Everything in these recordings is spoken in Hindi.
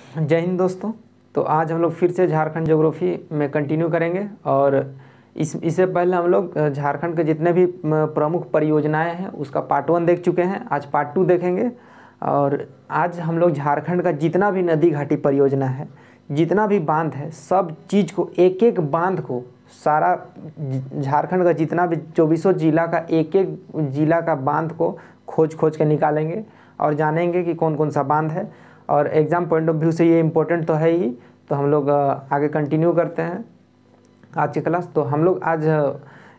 जय हिंद दोस्तों। तो आज हम लोग फिर से झारखंड ज्योग्राफी में कंटिन्यू करेंगे और इससे पहले हम लोग झारखंड के जितने भी प्रमुख परियोजनाएं हैं उसका पार्ट 1 देख चुके हैं। आज पार्ट 2 देखेंगे और आज हम लोग झारखंड का जितना भी नदी घाटी परियोजना है, जितना भी बांध है, सब चीज़ को एक एक बांध को सारा झारखंड का जितना भी 24 जिला का एक एक जिला का बांध को खोज के निकालेंगे और जानेंगे कि कौन कौन सा बांध है। और एग्ज़ाम पॉइंट ऑफ व्यू से ये इम्पोर्टेंट तो है ही। तो हम लोग आगे कंटिन्यू करते हैं आज की क्लास। तो हम लोग आज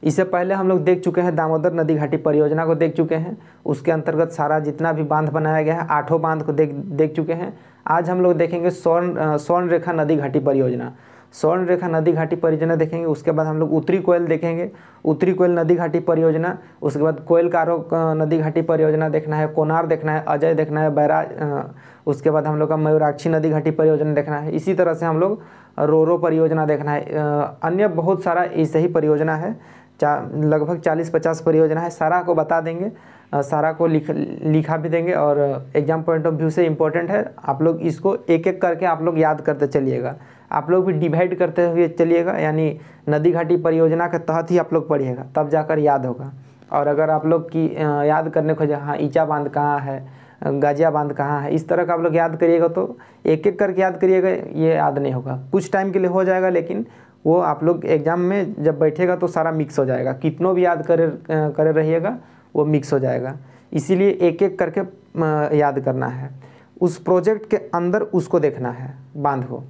इससे पहले हम लोग देख चुके हैं दामोदर नदी घाटी परियोजना को देख चुके हैं। उसके अंतर्गत सारा जितना भी बांध बनाया गया है 8 बांध को देख चुके हैं। आज हम लोग देखेंगे स्वर्ण रेखा नदी घाटी परियोजना। स्वर्ण रेखा नदी घाटी परियोजना देखेंगे। उसके बाद हम लोग उत्तरी कोयल देखेंगे, उत्तरी कोयल नदी घाटी परियोजना। उसके बाद कोयल कारो नदी घाटी परियोजना देखना है, कोनार देखना है, अजय देखना है, बैराज। उसके बाद हम लोग का मयूराक्षी नदी घाटी परियोजना देखना है। इसी तरह से हम लोग रोरो परियोजना देखना है। अन्य बहुत सारा ऐसे ही परियोजना है, लगभग 40-50 परियोजना है। सारा को बता देंगे, सारा को लिखा भी देंगे और एग्जाम पॉइंट ऑफ व्यू से इम्पोर्टेंट है। आप लोग इसको एक एक करके आप लोग याद करते चलिएगा। आप लोग भी डिवाइड करते हुए चलिएगा, यानी नदी घाटी परियोजना के तहत ही आप लोग पढ़िएगा, तब जाकर याद होगा। और अगर आप लोग की याद करने को हाँ ईचा बांध कहाँ है, गाजिया बांध कहाँ है, इस तरह का आप लोग याद करिएगा तो एक एक करके याद करिएगा, ये याद नहीं होगा। कुछ टाइम के लिए हो जाएगा, लेकिन वो आप लोग एग्ज़ाम में जब बैठेगा तो सारा मिक्स हो जाएगा। कितनों भी याद करे रहिएगा वो मिक्स हो जाएगा। इसीलिए एक एक करके याद करना है। उस प्रोजेक्ट के अंदर उसको देखना है बांध को।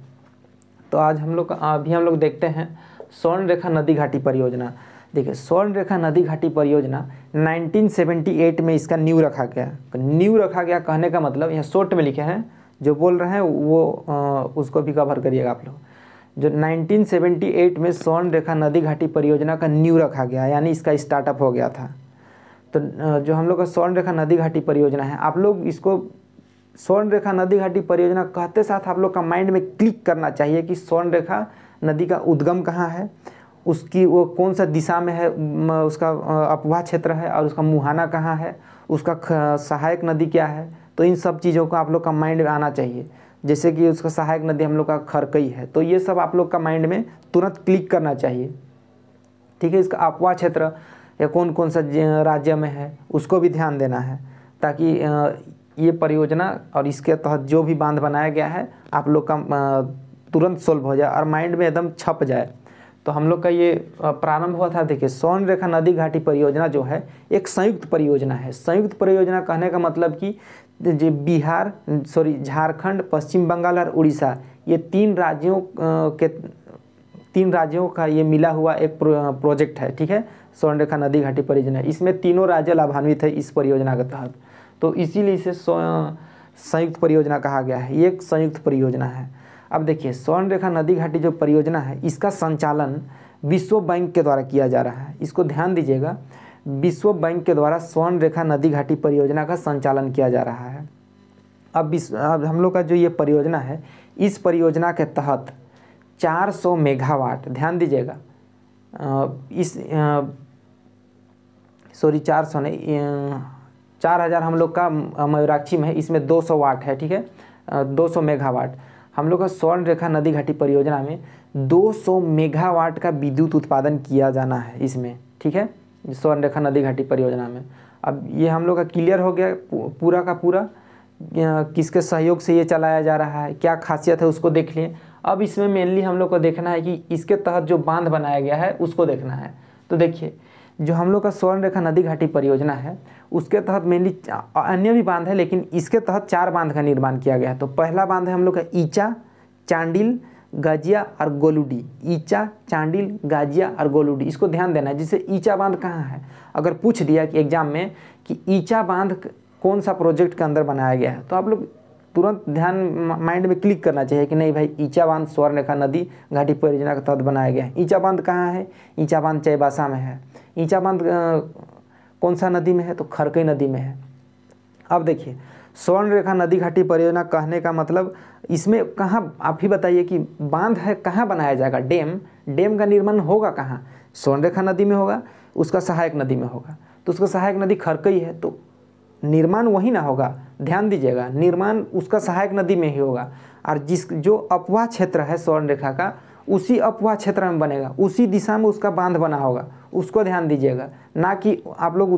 तो आज हम लोग देखते हैं स्वर्ण रेखा नदी घाटी परियोजना। देखिए, स्वर्ण रेखा नदी घाटी परियोजना 1978 में इसका नींव रखा गया। नींव रखा गया कहने का मतलब यहाँ शॉर्ट में लिखे हैं, जो बोल रहे हैं वो उसको भी कवर करिएगा आप लोग। जो 1978 में स्वर्ण रेखा नदी घाटी परियोजना का नींव रखा गया, यानी इसका स्टार्टअप हो गया था। तो जो हम लोग का स्वर्ण रेखा नदी घाटी परियोजना है, आप लोग इसको स्वर्ण रेखा नदी घाटी परियोजना कहते साथ आप लोग का माइंड में क्लिक करना चाहिए कि स्वर्ण रेखा नदी का उद्गम कहाँ है, उसकी वो कौन सा दिशा में है, उसका अपवाह क्षेत्र है, और उसका मुहाना कहाँ है, उसका सहायक नदी क्या है। तो इन सब चीज़ों को आप लोग का माइंड में आना चाहिए। जैसे कि उसका सहायक नदी हम लोग का खरकई है, तो ये सब आप लोग का माइंड में तुरंत क्लिक करना चाहिए। ठीक है, इसका अपवाह क्षेत्र या कौन कौन सा राज्य में है उसको भी ध्यान देना है, ताकि ये परियोजना और इसके तहत जो भी बांध बनाया गया है आप लोग का तुरंत सोल्व हो जाए और माइंड में एकदम छप जाए। तो हम लोग का ये प्रारंभ हुआ था। देखिए, स्वर्ण रेखा नदी घाटी परियोजना जो है एक संयुक्त परियोजना है। संयुक्त परियोजना कहने का मतलब कि जो झारखंड, पश्चिम बंगाल और उड़ीसा, ये तीन राज्यों का ये मिला हुआ एक प्रोजेक्ट है। ठीक है, स्वर्ण रेखा नदी घाटी परियोजना, इसमें तीनों राज्य लाभान्वित है इस परियोजना के तहत। तो इसीलिए इसे संयुक्त परियोजना कहा गया है। ये एक संयुक्त परियोजना है। अब देखिए, स्वर्ण रेखा नदी घाटी जो परियोजना है इसका संचालन विश्व बैंक के द्वारा किया जा रहा है। इसको ध्यान दीजिएगा, विश्व बैंक के द्वारा स्वर्ण रेखा नदी घाटी परियोजना का संचालन किया जा रहा है। अब हम लोग का जो ये परियोजना है, इस परियोजना के तहत 400 मेगावाट, ध्यान दीजिएगा, 400 नहीं, 4000 हम लोग का मयूराक्षी में है, इसमें 200 वाट है। ठीक है, 200 मेगावाट हम लोग का स्वर्ण रेखा नदी घाटी परियोजना में 200 मेगावाट का विद्युत उत्पादन किया जाना है इसमें। ठीक है, स्वर्ण रेखा नदी घाटी परियोजना में। अब ये हम लोग का क्लियर हो गया पूरा का पूरा, किसके सहयोग से ये चलाया जा रहा है, क्या खासियत है उसको देख लिए। अब इसमें मेनली हम लोग को देखना है कि इसके तहत जो बांध बनाया गया है उसको देखना है। तो देखिए, जो हम लोग का स्वर्ण रेखा नदी घाटी परियोजना है उसके तहत मेनली अन्य भी बांध है, लेकिन इसके तहत 4 बांध का निर्माण किया गया है। तो पहला बांध है हम लोग का ईचा, चांडिल, गाजिया और गोलुडी। ईचा, चांडिल, गाजिया और गोलुडी, इसको ध्यान देना है। जिससे ईचा बांध कहाँ है, अगर पूछ दिया कि एग्जाम में कि ईचा बांध कौन सा प्रोजेक्ट के अंदर बनाया गया है, तो आप लोग तुरंत ध्यान माइंड में क्लिक करना चाहिए कि नहीं भाई, ईचा बांध स्वर्ण रेखा नदी घाटी परियोजना के तहत बनाया गया है। ईचा बांध कहाँ है, ईचा बांध चाईबासा में है। ईचा बांध कौन सा नदी में है, तो खरकई नदी में है। अब देखिए, स्वर्ण रेखा नदी घाटी परियोजना कहने का मतलब इसमें कहाँ, आप ही बताइए कि बांध है कहाँ बनाया जाएगा। डैम का निर्माण होगा कहाँ, स्वर्ण रेखा नदी में होगा, उसका सहायक नदी में होगा। तो उसका सहायक नदी खरकई है, तो निर्माण वहीं ना होगा, ध्यान दीजिएगा, निर्माण उसका सहायक नदी में ही होगा, और जो अपवाह क्षेत्र है स्वर्ण रेखा का, उसी अपवाह क्षेत्र में बनेगा, उसी दिशा में उसका बांध बना होगा, उसको ध्यान दीजिएगा। ना कि आप लोग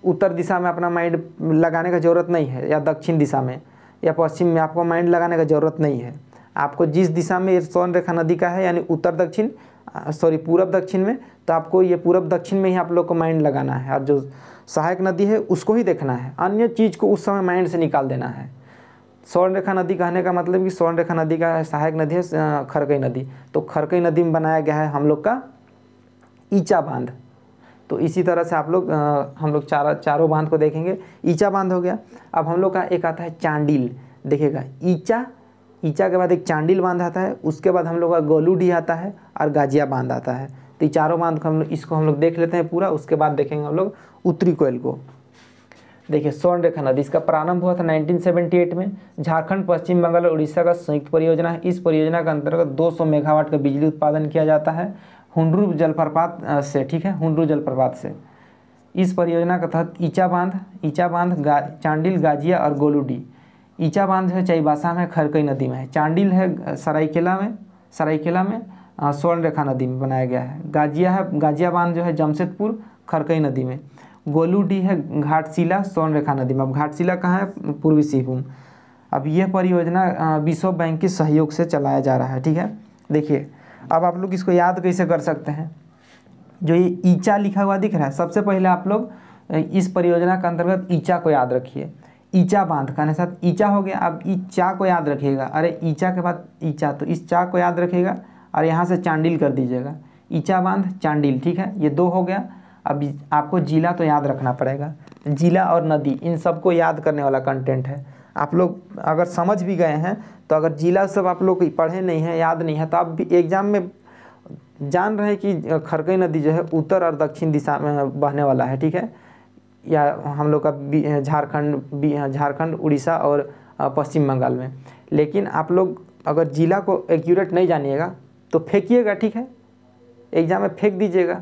उत्तर दिशा में अपना माइंड लगाने का ज़रूरत नहीं है, या दक्षिण दिशा में या पश्चिम में आपको माइंड लगाने का ज़रूरत नहीं है। आपको जिस दिशा में स्वर्ण रेखा नदी का है, यानी पूरब दक्षिण में, तो आपको ये पूरब दक्षिण में ही आप लोग को माइंड लगाना है, और जो सहायक नदी है उसको ही देखना है, अन्य चीज़ को उस समय माइंड से निकाल देना है। स्वर्ण रेखा नदी कहने का मतलब कि स्वर्ण रेखा नदी का सहायक नदी है खरकई नदी, तो खरकई नदी में बनाया गया है हम लोग का ईचा बांध। तो इसी तरह से हम लोग चारों बांध को देखेंगे। ईचा बांध हो गया। अब हम लोग का एक आता है चांडिल, देखिएगा, ईचा के बाद एक चांडिल बांध आता है, उसके बाद हम लोग का गोलूडी आता है और गाजिया बांध आता है। तो ये चारों बांध को हम लोग देख लेते हैं पूरा, उसके बाद देखेंगे हम लोग उत्तरी कोयल को। देखिए, स्वर्ण रेखा नदी, इसका प्रारंभ हुआ था 1978 में। झारखंड, पश्चिम बंगाल और उड़ीसा का संयुक्त परियोजना है। इस परियोजना के अंतर्गत 200 मेगावाट का बिजली उत्पादन किया जाता है हुंडरू जलप्रपात से, ठीक है, हुंडरू जलप्रपात से। इस परियोजना के तहत ईचा बांध चांडिल, गाजिया और गोलूडी। ईचा बांध है चाईबासा में, खरकई नदी में है। चांडिल है सरायकेला में स्वर्ण रेखा नदी में बनाया गया है। गाजिया बांध जो है जमशेदपुर, खरकई नदी में। गोलूडी है घाटशिला, स्वर्ण रेखा नदी में। अब घाटशिला कहाँ है? पूर्वी सिंहभूम। अब यह परियोजना विश्व बैंक के सहयोग से चलाया जा रहा है, ठीक है। देखिए, अब आप लोग इसको याद कैसे कर सकते हैं? जो ये ईचा लिखा हुआ दिख रहा है, सबसे पहले आप लोग इस परियोजना के अंतर्गत ईचा को याद रखिए। ईचा बांध का साथ ईचा हो गया। अब ईचा को याद रखिएगा, अरे ईचा के बाद ईचा, तो इस चा को याद रखिएगा और यहाँ से चांडिल कर दीजिएगा। ईचा बांध, चांडिल, ठीक है, ये 2 हो गया। अब आपको जिला तो याद रखना पड़ेगा, जिला और नदी, इन सबको याद करने वाला कंटेंट है। आप लोग अगर समझ भी गए हैं तो अगर जिला सब आप लोग पढ़े नहीं हैं, याद नहीं है, तो आप भी एग्जाम में जान रहे हैं कि खरकई नदी जो है उत्तर और दक्षिण दिशा में बहने वाला है, ठीक है, या हम लोग का झारखंड, उड़ीसा और पश्चिम बंगाल में। लेकिन आप लोग अगर जिला को एक्यूरेट नहीं जानिएगा तो फेंकिएगा, ठीक है, एग्जाम में फेंक दीजिएगा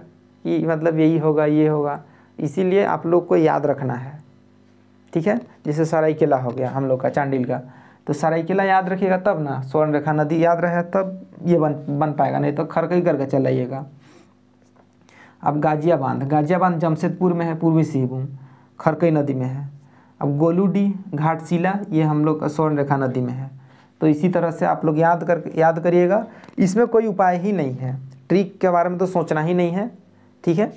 कि मतलब यही होगा, ये होगा। इसीलिए आप लोग को याद रखना है, ठीक है। जैसे सरायकेला हो गया हम लोग का चांडिल का, तो सरायकेला याद रखिएगा तब ना स्वर्ण रेखा नदी याद रहे, तब ये बन पाएगा, नहीं तो खरकई करके चलाइएगा। अब गाजिया बांध जमशेदपुर में है, पूर्वी सिंहभूम, खरकई नदी में है। अब गोलूडी, घाटशिला, ये हम लोग का स्वर्ण रेखा नदी में है। तो इसी तरह से आप लोग याद करिएगा। इसमें कोई उपाय ही नहीं है, ट्रिक के बारे में तो सोचना ही नहीं है, ठीक है,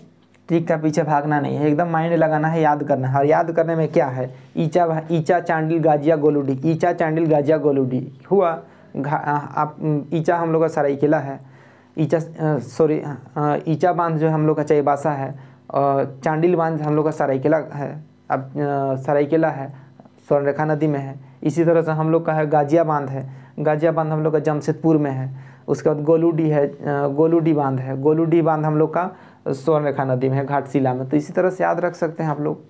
ट्रिक का पीछे भागना नहीं है, एकदम माइंड लगाना है, याद करना है। और याद करने में क्या है? ईचा चांडिल गाजिया गोलूडी, ईचा चांडिल गाजिया गोलूडी हुआ। आप ईचा हम लोग का सरायकेला है, ईचा बांध जो हम लोग का चाईबासा है, और चांडिल बांध हम लोग का सरायकेला है। अब सरायकेला है, स्वर्ण रेखा नदी में है। इसी तरह से हम लोग का है गाजिया बांध है, गाजिया बांध हम लोग का जमशेदपुर में है। उसके बाद गोलूडी है, गोलूडी बांध हम लोग का स्वर्ण रेखा नदी में है, घाटशिला में। तो इसी तरह से याद रख सकते हैं आप लोग।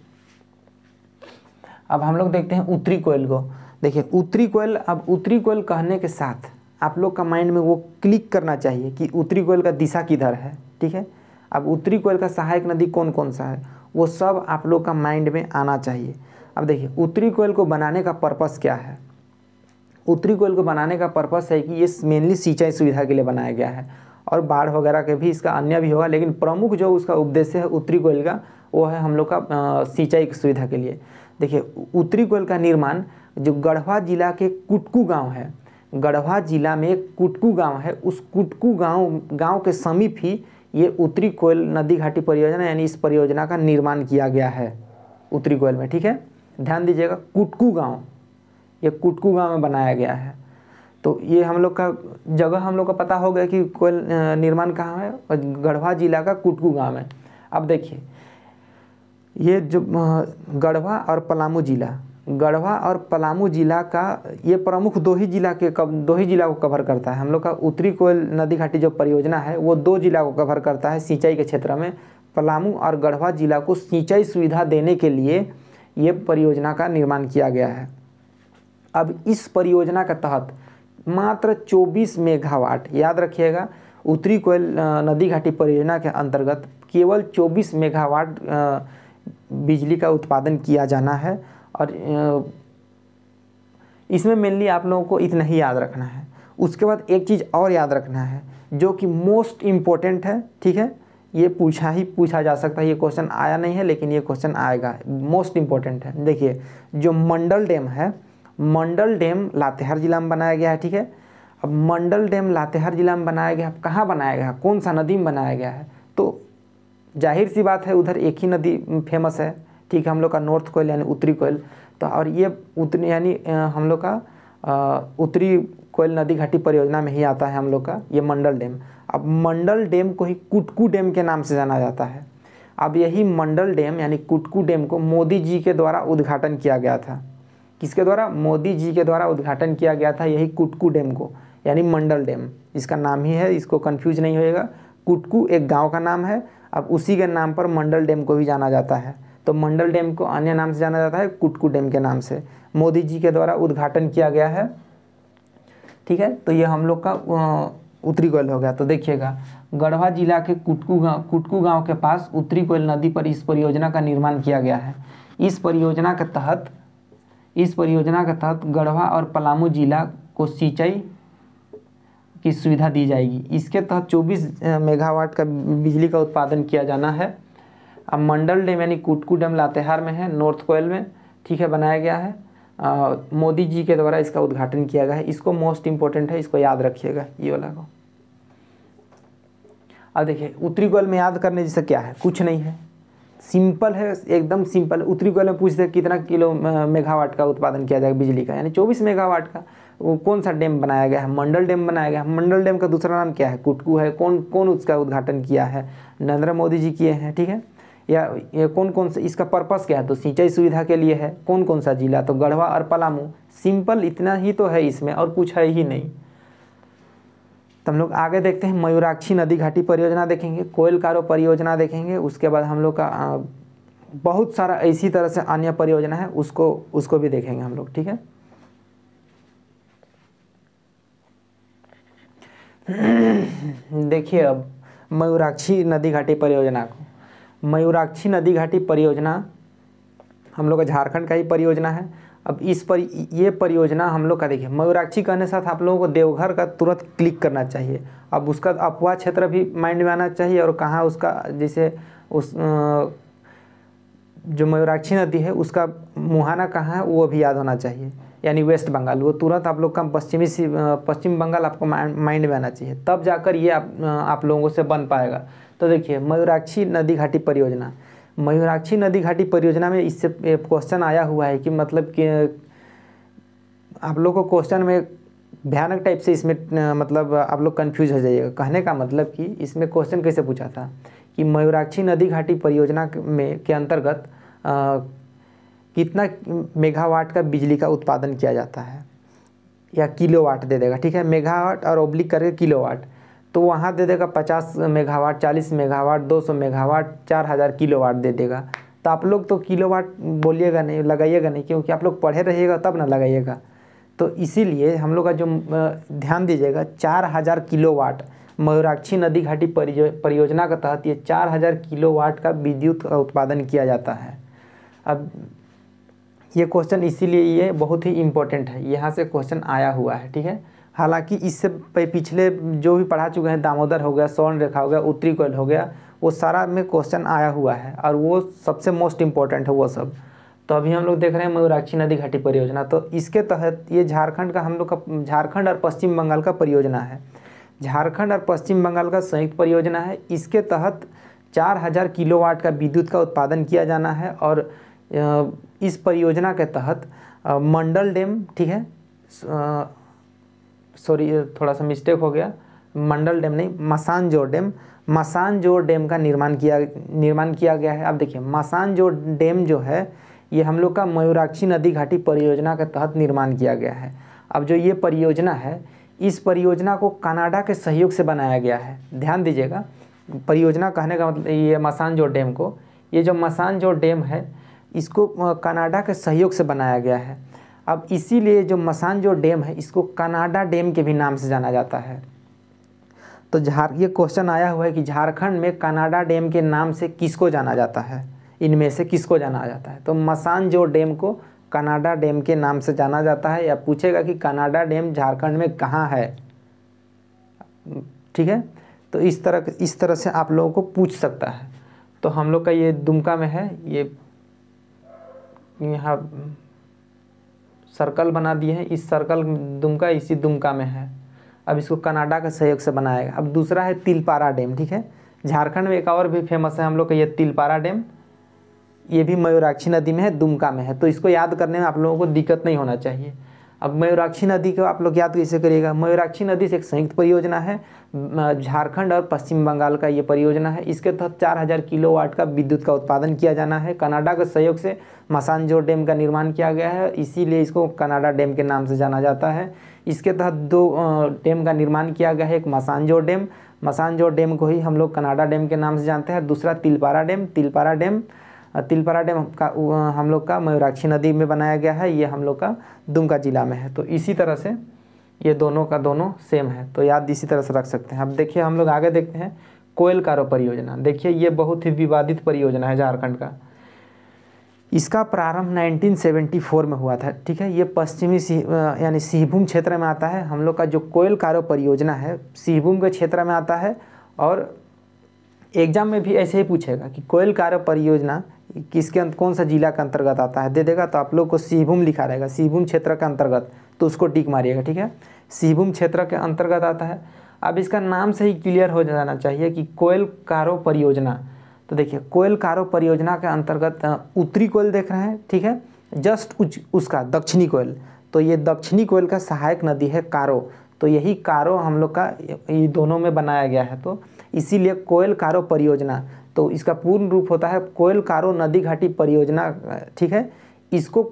अब हम लोग देखते हैं उत्तरी कोयल को। देखिए, उत्तरी कोयल, अब उत्तरी कोयल कहने के साथ आप लोग का माइंड में वो क्लिक करना चाहिए कि उत्तरी कोयल का दिशा किधर है, ठीक है। अब उत्तरी कोयल का सहायक नदी कौन कौन सा है, वो सब आप लोग का माइंड में आना चाहिए। अब देखिए, उत्तरी कोयल को बनाने का पर्पस क्या है? उत्तरी कोयल को बनाने का पर्पस है कि ये मेनली सिंचाई सुविधा के लिए बनाया गया है, और बाढ़ वगैरह के भी इसका अन्य भी होगा, लेकिन प्रमुख जो उसका उद्देश्य है उत्तरी कोयल का, वो है हम लोग का सिंचाई की सुविधा के लिए। देखिए, उत्तरी कोयल का निर्माण जो गढ़वा जिला के कुटकू गांव है, गढ़वा जिला में एक कुटकू गांव है, उस कुटकू गांव के समीप ही ये उत्तरी कोयल नदी घाटी परियोजना, यानी इस परियोजना का निर्माण किया गया है उत्तरी कोयल में, ठीक है। ध्यान दीजिएगा, कुटकू गाँव, ये कुटकू गाँव में बनाया गया है। तो ये हम लोग का जगह हम लोग का पता हो गया कि कोयल निर्माण कहाँ है, और गढ़वा जिला का कुटकू गाँव में। अब देखिए, ये जो गढ़वा और पलामू जिला का ये प्रमुख दो ही जिला को कवर करता है। हम लोग का उत्तरी कोयल नदी घाटी जो परियोजना है वो 2 जिला को कवर करता है सिंचाई के क्षेत्र में। पलामू और गढ़वा जिला को सिंचाई सुविधा देने के लिए ये परियोजना का निर्माण किया गया है। अब इस परियोजना के तहत मात्र 24 मेगावाट, याद रखिएगा, उत्तरी कोयल नदी घाटी परियोजना के अंतर्गत केवल 24 मेगावाट बिजली का उत्पादन किया जाना है। और इसमें मेनली आप लोगों को इतना ही याद रखना है। उसके बाद एक चीज़ और याद रखना है जो कि मोस्ट इम्पोर्टेंट है, ठीक है, ये पूछा जा सकता है, ये क्वेश्चन आया नहीं है लेकिन ये क्वेश्चन आएगा, मोस्ट इम्पोर्टेंट है। देखिए जो मंडल डैम है, मंडल डैम लातेहार जिला में बनाया गया है, ठीक है। अब मंडल डैम लातेहार जिला में बनाया गया, कहाँ बनाया गया, कौन सा नदी में बनाया गया है, तो जाहिर सी बात है उधर एक ही नदी फेमस है, ठीक है, हम लोग का नॉर्थ कोयल यानी उत्तरी कोयल। तो और ये उत्तरी यानी हम लोग का उत्तरी कोयल नदी घाटी परियोजना में ही आता है हम लोग का ये मंडल डैम। अब मंडल डैम को ही कुटकू डैम के नाम से जाना जाता है। अब यही मंडल डैम यानी कुटकू डैम को मोदी जी के द्वारा उद्घाटन किया गया था। किसके द्वारा? मोदी जी के द्वारा उद्घाटन किया गया था यही कुटकू डैम को, यानी मंडल डैम इसका नाम ही है, इसको कंफ्यूज नहीं होएगा। कुटकू एक गांव का नाम है, अब उसी के नाम पर मंडल डैम को भी जाना जाता है। तो मंडल डैम को अन्य नाम से जाना जाता है कुटकू डैम के नाम से, मोदी जी के द्वारा उद्घाटन किया गया है, ठीक है। तो ये हम लोग का उत्तरी कोयल हो गया। तो देखिएगा गढ़वा जिला के कुटकू गांव के पास उत्तरी कोयल नदी पर इस परियोजना का निर्माण किया गया है। इस परियोजना के तहत गढ़वा और पलामू जिला को सिंचाई की सुविधा दी जाएगी। इसके तहत 24 मेगावाट का बिजली का उत्पादन किया जाना है। अब मंडल डैम यानी कुटकू डैम लातेहार में है, नॉर्थ कोयल में, ठीक है, बनाया गया है। मोदी जी के द्वारा इसका उद्घाटन किया गया है। इसको मोस्ट इम्पोर्टेंट है, इसको याद रखिएगा ये वाला को। अब देखिए उत्तरी कोयल में याद करने जैसे क्या है, कुछ नहीं है, सिंपल है, एकदम सिंपल। उत्तरी कोयल में पूछते कितना किलो मेगावाट का उत्पादन किया जाएगा बिजली का, यानी 24 मेगावाट का। वो कौन सा डैम बनाया गया है? मंडल डैम बनाया गया है। मंडल डैम का दूसरा नाम क्या है? कुटकू है। कौन उसका उद्घाटन किया है? नरेंद्र मोदी जी किए हैं, ठीक है। या ये कौन से, इसका पर्पस क्या है? तो सिंचाई सुविधा के लिए है। कौन सा जिला? तो गढ़वा और पलामू। सिंपल इतना ही तो है इसमें, और कुछ है ही नहीं। तो हम लोग आगे देखते हैं, मयूराक्षी नदी घाटी परियोजना देखेंगे, कोयल कारो परियोजना देखेंगे। उसके बाद हम लोग का बहुत सारा इसी तरह से अन्य परियोजना है, उसको भी देखेंगे हम लोग, ठीक है। देखिए अब मयूराक्षी नदी घाटी परियोजना को, मयूराक्षी नदी घाटी परियोजना हम लोग का झारखंड का ही परियोजना है। अब ये परियोजना हम लोग का, देखिए मयूराक्षी कहने साथ आप लोगों को देवघर का तुरंत क्लिक करना चाहिए। अब उसका अफवाह क्षेत्र भी माइंड में आना चाहिए, और कहाँ उसका, जैसे उस जो मयूराक्षी नदी है उसका मुहाना कहाँ है वो भी याद होना चाहिए, यानी वेस्ट बंगाल। वो तुरंत आप लोग का पश्चिम बंगाल आपको माइंड में आना चाहिए, तब जाकर ये आप लोगों से बन पाएगा। तो देखिए मयूराक्षी नदी घाटी परियोजना, मयूराक्षी नदी घाटी परियोजना में इससे क्वेश्चन आया हुआ है कि मतलब कि आप लोग को क्वेश्चन में भयानक टाइप से इसमें मतलब आप लोग कंफ्यूज हो जाइएगा। कहने का मतलब कि इसमें क्वेश्चन कैसे पूछा था कि मयूराक्षी नदी घाटी परियोजना के अंतर्गत कितना मेगावाट का बिजली का उत्पादन किया जाता है, या किलोवाट दे देगा, ठीक है, मेगावाट और ओब्लिक करके किलोवाट। तो वहाँ दे देगा 50 मेगावाट, 40 मेगावाट, 200 मेगावाट, 4000 किलोवाट दे देगा। तो आप लोग तो किलोवाट बोलिएगा नहीं, लगाइएगा नहीं, क्योंकि आप लोग पढ़े रहिएगा तब ना लगाइएगा। तो इसीलिए हम लोग का जो ध्यान दीजिएगा, 4000 किलोवाट मयूराक्षी नदी घाटी परियोजना के तहत ये 4000 किलोवाट का विद्युत का उत्पादन किया जाता है। अब ये क्वेश्चन इसीलिए ये बहुत ही इम्पोर्टेंट है, यहाँ से क्वेश्चन आया हुआ है, ठीक है। हालांकि इससे पिछले जो भी पढ़ा चुके हैं, दामोदर हो गया, स्वर्ण रेखा हो गया, उत्तरी कोयल हो गया, वो सारा में क्वेश्चन आया हुआ है, और वो सबसे मोस्ट इम्पोर्टेंट है वो सब। तो अभी हम लोग देख रहे हैं मयूराक्षी नदी घाटी परियोजना। तो इसके तहत ये झारखंड का, हम लोग का झारखंड और पश्चिम बंगाल का परियोजना है, झारखंड और पश्चिम बंगाल का संयुक्त परियोजना है। इसके तहत 4000 किलोवाट का विद्युत का उत्पादन किया जाना है। और इस परियोजना के तहत मंडल डैम, ठीक है, सॉरी थोड़ा सा मिस्टेक हो गया, मंडल डैम नहीं, मसानजोर डैम का निर्माण किया गया है। अब देखिए मसानजोर डैम जो है ये हम लोग का मयूराक्षी नदी घाटी परियोजना के तहत निर्माण किया गया है। अब जो ये परियोजना है, इस परियोजना को कनाडा के सहयोग से बनाया गया है। ध्यान दीजिएगा, परियोजना कहने का मतलब ये मसानजोर डैम को, ये जो मसानजोर डैम है इसको कनाडा के सहयोग से बनाया गया है। अब इसीलिए जो मसानजोर डैम है इसको कनाडा डैम के भी नाम से जाना जाता है। तो ये क्वेश्चन आया हुआ है कि झारखंड में कनाडा डैम के नाम से किसको जाना जाता है, इनमें से किसको जाना जाता है? तो मसानजोर डैम को कनाडा डैम के नाम से जाना जाता है, या पूछेगा कि कनाडा डैम झारखंड में कहाँ है, ठीक है। तो इस तरह से आप लोगों को पूछ सकता है। तो हम लोग का ये दुमका में है, ये यहाँ सर्कल बना दिए हैं, इस सर्कल दुमका इसी दुमका में है। अब इसको कनाडा के सहयोग से बनाएगा। अब दूसरा है तिलपारा डैम, ठीक है। झारखंड में एक और भी फेमस है हम लोग का ये तिलपारा डैम, ये भी मयूराक्षी नदी में है, दुमका में है। तो इसको याद करने में आप लोगों को दिक्कत नहीं होना चाहिए। अब मयूराक्षी नदी को आप लोग याद कैसे करिएगा? मयूराक्षी नदी से एक संयुक्त परियोजना है, झारखंड और पश्चिम बंगाल का ये परियोजना है। इसके तहत 4000 किलोवाट का विद्युत का उत्पादन किया जाना है। कनाडा के सहयोग से मसानजोर डैम का निर्माण किया गया है, इसीलिए इसको कनाडा डैम के नाम से जाना जाता है। इसके तहत 2 डैम का निर्माण किया गया है, एक मसानजोर डैम को ही हम लोग कनाडा डैम के नाम से जानते हैं। दूसरा तिलपारा डैम का हम लोग का मयूराक्षी नदी में बनाया गया है, ये हम लोग का दुमका जिला में है। तो इसी तरह से ये दोनों का दोनों सेम है, तो याद इसी तरह से रख सकते हैं। अब देखिए हम लोग आगे देखते हैं कोयल कारो परियोजना। देखिए ये बहुत ही विवादित परियोजना है झारखंड का। इसका प्रारंभ 1974 में हुआ था, ठीक है। ये पश्चिमी यानी सिंहभूम क्षेत्र में आता है। हम लोग का जो कोयल कारो परियोजना है सिंहभूम के क्षेत्र में आता है, और एग्जाम में भी ऐसे ही पूछेगा कि कोयल कारो परियोजना किसके कौन सा जिला के अंतर्गत आता है, दे देगा तो आप लोग को सिंहभूम लिखा रहेगा, सिंहभूम क्षेत्र के अंतर्गत, तो उसको टिक मारिएगा, ठीक है। सिंहभूम क्षेत्र के अंतर्गत आता है। अब इसका नाम से ही क्लियर हो जाना चाहिए कि कोयल कारो परियोजना। तो देखिए कोयल कारो परियोजना के अंतर्गत उत्तरी कोयल देख रहे हैं, ठीक है, जस्ट उसका दक्षिणी कोयल। तो ये दक्षिणी कोयल का सहायक नदी है कारो, तो यही कारो हम लोग का ये दोनों में बनाया गया है, तो इसीलिए कोयल कारो परियोजना। तो इसका पूर्ण रूप होता है कोयल कारो नदी घाटी परियोजना, ठीक है। इसको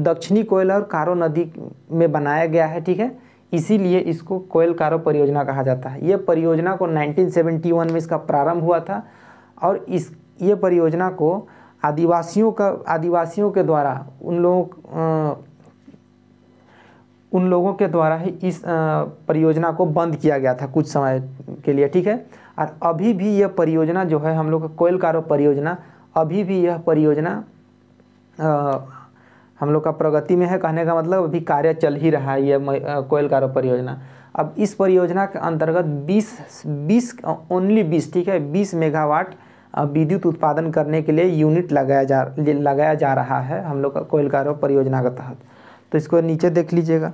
दक्षिणी कोयल और कारो नदी में बनाया गया है, ठीक है, इसीलिए इसको कोयल कारो परियोजना कहा जाता है। ये परियोजना को 1971 में इसका प्रारंभ हुआ था, और ये परियोजना को आदिवासियों के द्वारा उन लोगों के द्वारा ही इस परियोजना को बंद किया गया था कुछ समय के लिए, ठीक है। और अभी भी यह परियोजना जो है हम लोग का कोयल कारो परियोजना, अभी भी यह परियोजना हम लोग का प्रगति में है। कहने का मतलब अभी कार्य चल ही रहा है यह कोयल कारो परियोजना। अब इस परियोजना के अंतर्गत 20 ठीक है 20 मेगावाट विद्युत उत्पादन करने के लिए यूनिट लगाया जा रहा है हम लोग का कोयल कारो परियोजना के तहत। तो इसको नीचे देख लीजिएगा।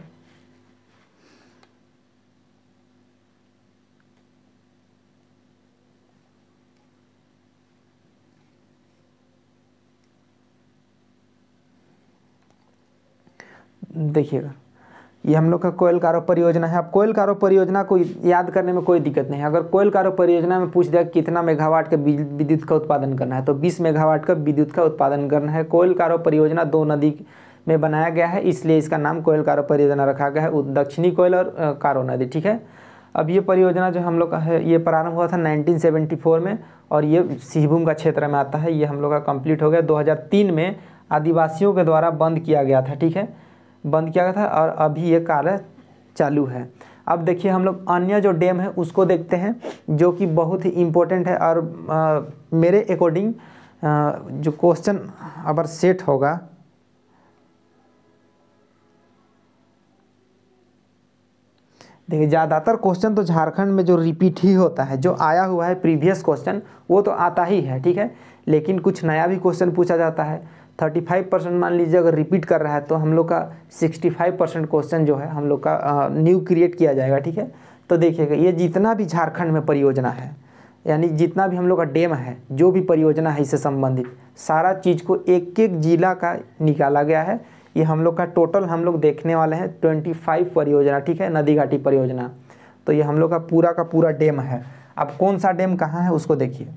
देखिएगा ये हम लोग का कोयल कारो परियोजना है। अब कोयल कारो परियोजना को याद करने में कोई दिक्कत नहीं है। अगर कोयल कारो परियोजना में पूछ दिया कितना मेगावाट के विद्युत का उत्पादन करना है, तो 20 मेगावाट का विद्युत का उत्पादन करना है। कोयल कारो परियोजना 2 नदी में बनाया गया है, इसलिए इसका नाम कोयल कारो परियोजना रखा गया है, दक्षिणी कोयल और कारो नदी, ठीक है। अब ये परियोजना जो हम लोग का है ये प्रारंभ हुआ था 1974 में, और ये सिंहभूम का क्षेत्र में आता है। ये हम लोग का कंप्लीट हो गया। 2003 में आदिवासियों के द्वारा बंद किया गया था, ठीक है, बंद किया गया था, और अभी ये कार्य चालू है। अब देखिए हम लोग अन्य जो डैम है उसको देखते हैं, जो कि बहुत ही इम्पोर्टेंट है। और मेरे अकॉर्डिंग जो क्वेश्चन अगर सेट होगा, देखिए ज़्यादातर क्वेश्चन तो झारखंड में जो रिपीट ही होता है, जो आया हुआ है प्रीवियस क्वेश्चन वो तो आता ही है, ठीक है, लेकिन कुछ नया भी क्वेश्चन पूछा जाता है। 35% मान लीजिए अगर रिपीट कर रहा है, तो हम लोग का 65% क्वेश्चन जो है हम लोग का न्यू क्रिएट किया जाएगा, ठीक है। तो देखिएगा ये जितना भी झारखंड में परियोजना है, यानी जितना भी हम लोग का डैम है, जो भी परियोजना है इससे संबंधित सारा चीज़ को एक एक जिला का निकाला गया है। ये हम लोग का टोटल हम लोग देखने वाले हैं 25 परियोजना, ठीक है, नदी घाटी परियोजना। तो ये हम लोग का पूरा डैम है। अब कौन सा डैम कहाँ है उसको देखिए।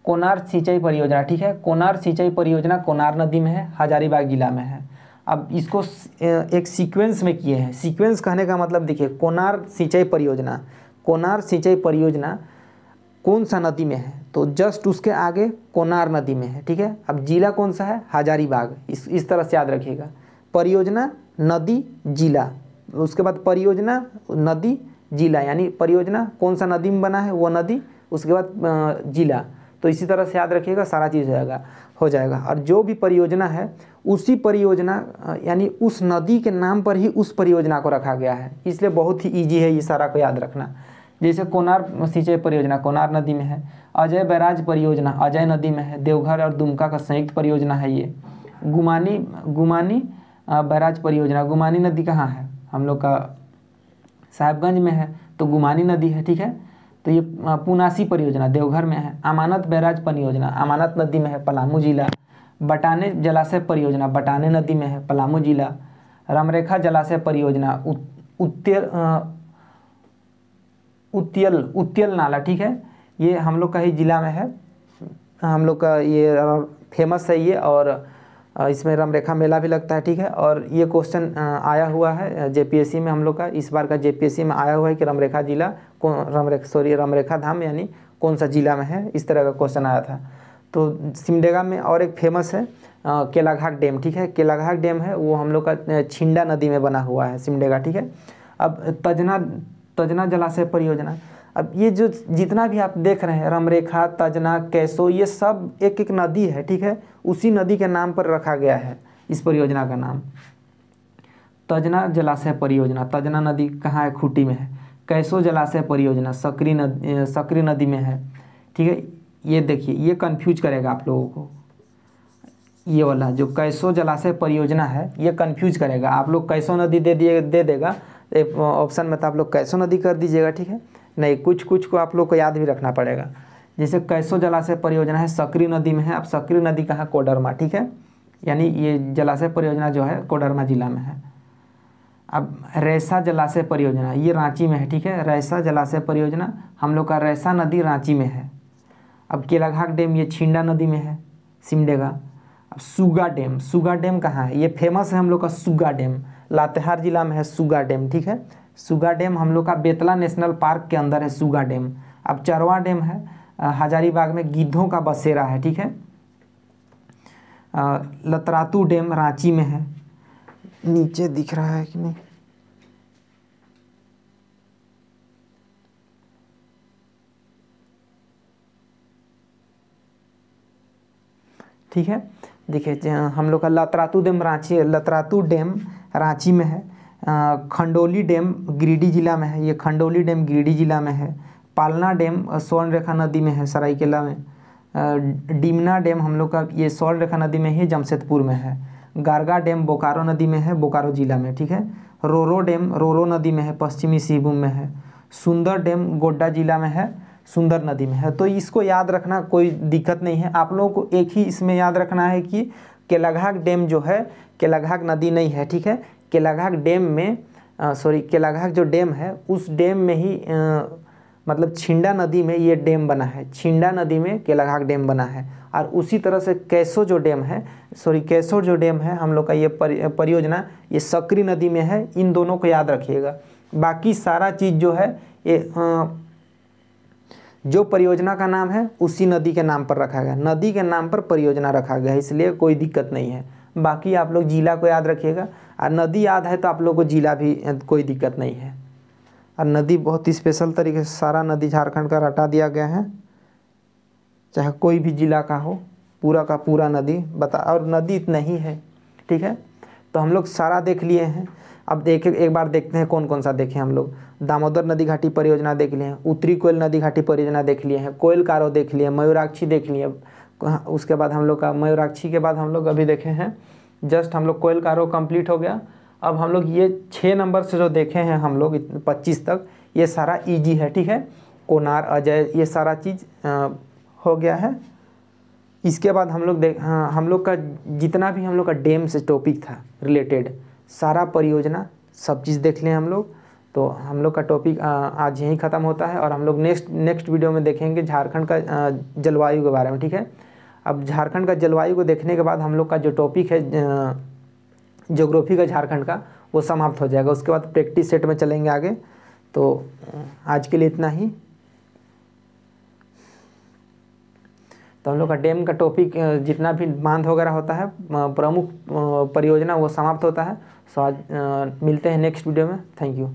कोनार सिंचाई परियोजना, ठीक है, कोनार सिंचाई परियोजना कोनार नदी में है, हजारीबाग जिला में है। अब इसको एक सीक्वेंस में किए हैं। सीक्वेंस कहने का मतलब देखिए कोनार सिंचाई परियोजना कौन सा नदी में है, तो जस्ट उसके आगे कोनार नदी में है, ठीक है। अब जिला कौन सा है, हजारीबाग। इस तरह से याद रखिएगा, परियोजना नदी जिला, उसके बाद परियोजना नदी जिला, यानी परियोजना कौन सा नदी में बना है वो नदी, उसके बाद जिला। तो इसी तरह से याद रखिएगा, सारा चीज़ हो जाएगा। और जो भी परियोजना है उसी परियोजना यानी उस नदी के नाम पर ही उस परियोजना को रखा गया है, इसलिए बहुत ही ईजी है ये सारा को याद रखना। जैसे कोनार सिंचाई परियोजना कोनार नदी में है, अजय बैराज परियोजना अजय नदी में है, देवघर और दुमका का संयुक्त परियोजना है ये। गुमानी बैराज परियोजना, गुमानी नदी कहाँ है, हम लोग का साहिबगंज में है, तो गुमानी नदी है, ठीक है। तो ये पुनासी परियोजना देवघर में है। अमानत बैराज परियोजना अमानत नदी में है, पलामू जिला। बटाने जलाशय परियोजना बटाने नदी में है, पलामू जिला। रामरेखा जलाशय परियोजना उत्यल नाला, ठीक है, ये हम लोग का ही जिला में है, हम लोग का ये फेमस है ये, और इसमें रामरेखा मेला भी लगता है, ठीक है। और ये क्वेश्चन आया हुआ है जेपीएससी में, हम लोग का इस बार का जेपीएससी में आया हुआ है कि रामरेखा जिला रामरेखा धाम यानी कौन सा जिला में है, इस तरह का क्वेश्चन आया था। तो सिमडेगा में और एक फेमस है केलाघाट डैम, ठीक है, केलाघाट डैम है वो हम लोग का छिंडा नदी में बना हुआ है सिमडेगा, ठीक है। अब तजना जलाशय परियोजना, अब ये जो जितना भी आप देख रहे हैं रामरेखा, तजना, कैसो, ये सब एक एक नदी है, ठीक है, उसी नदी के नाम पर रखा गया है इस परियोजना का नाम। तजना जलाशय परियोजना, तजना नदी कहाँ है, खूंटी में है। कैसो जलाशय परियोजना सकरी नदी में है, ठीक है। ये देखिए ये कंफ्यूज करेगा आप लोगों को, ये वाला जो कैसो जलाशय परियोजना है ये कंफ्यूज करेगा। आप लोग कैसो नदी दे देगा ऑप्शन में, तो आप लोग कैसो नदी कर दीजिएगा, ठीक है। नहीं, कुछ को आप लोग को याद भी रखना पड़ेगा। जैसे कैसो जलाशय परियोजना है सकरी नदी में है, अब सकरी नदी कहाँ, कोडरमा, ठीक है, यानी ये जलाशय परियोजना जो है कोडरमा जिला में है। अब रैसा जलाशय परियोजना ये रांची में है, ठीक है, रैसा जलाशय परियोजना हम लोग का रैसा नदी रांची में है। अब केलाघाट डैम ये छिंडा नदी में है सिमडेगा। अब सुगा डैम कहाँ है, ये फेमस है हम लोग का सुगा डैम, लातेहार जिला में है सुगा डैम, ठीक है। सुगा डैम हम लोग का बेतला नेशनल पार्क के अंदर है सुगा डैम। अब चरवा डैम है हजारीबाग में, गिद्धों का बसेरा है, ठीक है। लतरातू डैम रांची में है, नीचे दिख रहा है कि नहीं, ठीक है। देखिए हम लोग का लतरातू डैम रांची में है। खंडोली डैम गिरिडीह जिला में है, ये खंडोली डैम गिरिडीह जिला में है। पालना डैम स्वर्णरेखा नदी में है सरायकेला में। डिमना डैम हम लोग का ये स्वर्णरेखा नदी में ही जमशेदपुर में है। गारगा डैम बोकारो नदी में है, बोकारो जिला में, ठीक है। रोरो डैम रोरो नदी में है, पश्चिमी सिंहभूम में है। सुंदर डैम गोड्डा जिला में है, सुंदर नदी में है। तो इसको याद रखना कोई दिक्कत नहीं है। आप लोगों को एक ही इसमें याद रखना है कि केलाघाट डैम जो है, केलाघाट नदी नहीं है, ठीक है। केलाघाट डैम में केलाघाट जो डैम है उस डैम में ही मतलब छिंडा नदी में ये डैम बना है, छिंडा नदी में केलाघाट डैम बना है। और उसी तरह से कैसो जो डैम है हम लोग का ये परियोजना ये सकरी नदी में है। इन दोनों को याद रखिएगा। बाकी सारा चीज़ जो है ये जो परियोजना का नाम है उसी नदी के नाम पर रखा गया, नदी के नाम पर परियोजना रखा गया है, इसलिए कोई दिक्कत नहीं है। बाकी आप लोग जिला को याद रखिएगा, और नदी याद है तो आप लोग को जिला भी कोई दिक्कत नहीं है। और नदी बहुत ही स्पेशल तरीके से सारा नदी झारखंड का रटा दिया गया है, चाहे कोई भी जिला का हो, पूरा का पूरा नदी बता, और नदी इतना ही है, ठीक है। तो हम लोग सारा देख लिए हैं। अब एक बार देखते हैं कौन कौन सा देखे हम लोग। दामोदर नदी घाटी परियोजना देख लिए हैं, उत्तरी कोयल नदी घाटी परियोजना देख लिए हैं, कोयल कारो देख लिए, मयूराक्षी देख लिए। उसके बाद हम लोग का मयूराक्षी के बाद हम लोग अभी देखे हैं जस्ट हम लोग कोयल कारो कंप्लीट हो गया। अब हम लोग ये 6 नंबर से जो देखे हैं हम लोग 25 तक, ये सारा इजी है, ठीक है। कोनार, अजय, ये सारा चीज़ हो गया है। इसके बाद हम लोग हम लोग का जितना भी हम लोग का डैम से टॉपिक था रिलेटेड सारा परियोजना सब चीज़ देख लें हम लोग। तो हम लोग का टॉपिक आज यहीं ख़त्म होता है, और हम लोग नेक्स्ट वीडियो में देखेंगे झारखंड का जलवायु के बारे में, ठीक है। अब झारखंड का जलवायु को देखने के बाद हम लोग का जो टॉपिक है ज्योग्राफी का झारखंड का, वो समाप्त हो जाएगा। उसके बाद प्रैक्टिस सेट में चलेंगे आगे। तो आज के लिए इतना ही। तो हम लोग का डैम का टॉपिक जितना भी बांध वगैरह होता है प्रमुख परियोजना वो समाप्त होता है। सो आज मिलते हैं नेक्स्ट वीडियो में। Thank you.